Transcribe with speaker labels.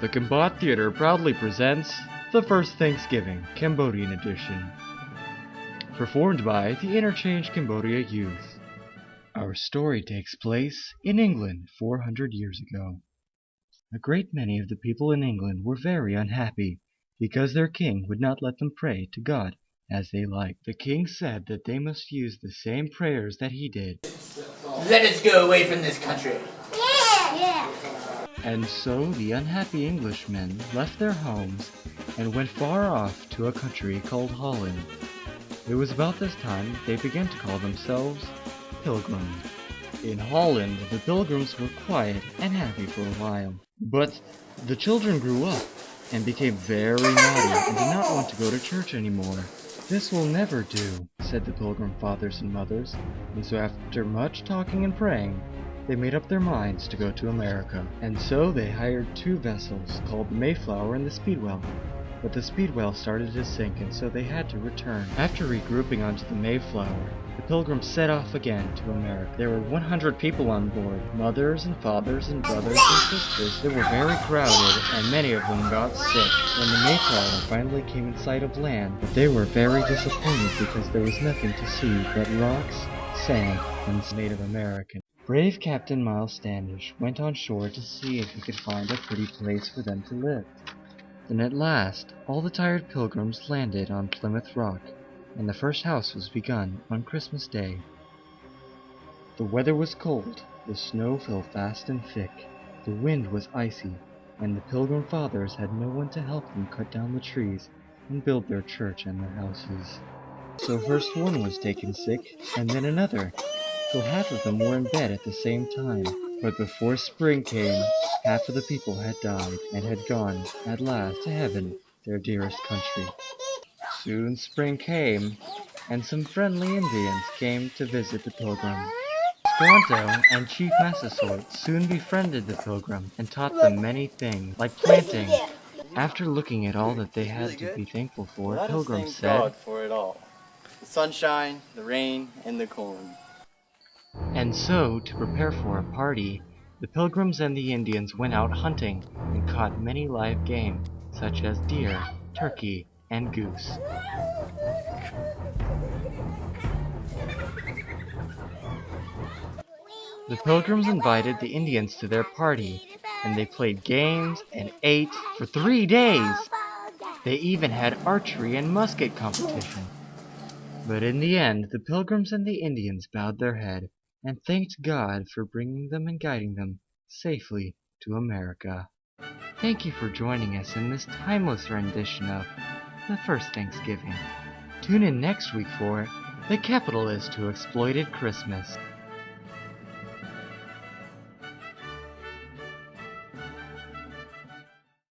Speaker 1: The Kampot Theatre proudly presents The First Thanksgiving, Cambodian Edition, performed by the InnerCHANGE Cambodia youth. Our story takes place in England 400 years ago. A great many of the people in England were very unhappy because their king would not let them pray to God as they liked. The king said that they must use the same prayers that he did.
Speaker 2: Let us go away from this country.
Speaker 3: Yeah.
Speaker 1: And so the unhappy Englishmen left their homes and went far off to a country called Holland. It was about this time they began to call themselves Pilgrims. In Holland, the Pilgrims were quiet and happy for a while. But the children grew up and became very naughty and did not want to go to church anymore. "This will never do," said the Pilgrim fathers and mothers, and so after much talking and praying, they made up their minds to go to America. And so they hired two vessels called the Mayflower and the Speedwell. But the Speedwell started to sink, and so they had to return. After regrouping onto the Mayflower, the Pilgrims set off again to America. There were 100 people on board, mothers and fathers and brothers and sisters. They were very crowded, and many of them got sick. When the Mayflower finally came in sight of land, they were very disappointed because there was nothing to see but rocks, sand, and Native American. Brave Captain Miles Standish went on shore to see if he could find a pretty place for them to live. Then at last, all the tired pilgrims landed on Plymouth Rock, and the first house was begun on Christmas Day. The weather was cold, the snow fell fast and thick, the wind was icy, and the Pilgrim fathers had no one to help them cut down the trees and build their church and their houses. So first one was taken sick, and then another, till half of them were in bed at the same time. But before spring came, half of the people had died and had gone, at last, to heaven, their dearest country. Soon spring came, and some friendly Indians came to visit the Pilgrim. Squanto and Chief Massasoit soon befriended the Pilgrim and taught them many things, like planting. After looking at all that they had to be thankful for, Pilgrim said,
Speaker 4: God for it all. The sunshine, the rain, and the corn.
Speaker 1: And so, to prepare for a party, the Pilgrims and the Indians went out hunting and caught many live game, such as deer, turkey, and goose. The Pilgrims invited the Indians to their party, and they played games and ate for 3 days. They even had archery and musket competition. But in the end, the Pilgrims and the Indians bowed their head and thanked God for bringing them and guiding them safely to America. Thank you for joining us in this timeless rendition of The First Thanksgiving. Tune in next week for The Capitalist Who Exploited Christmas.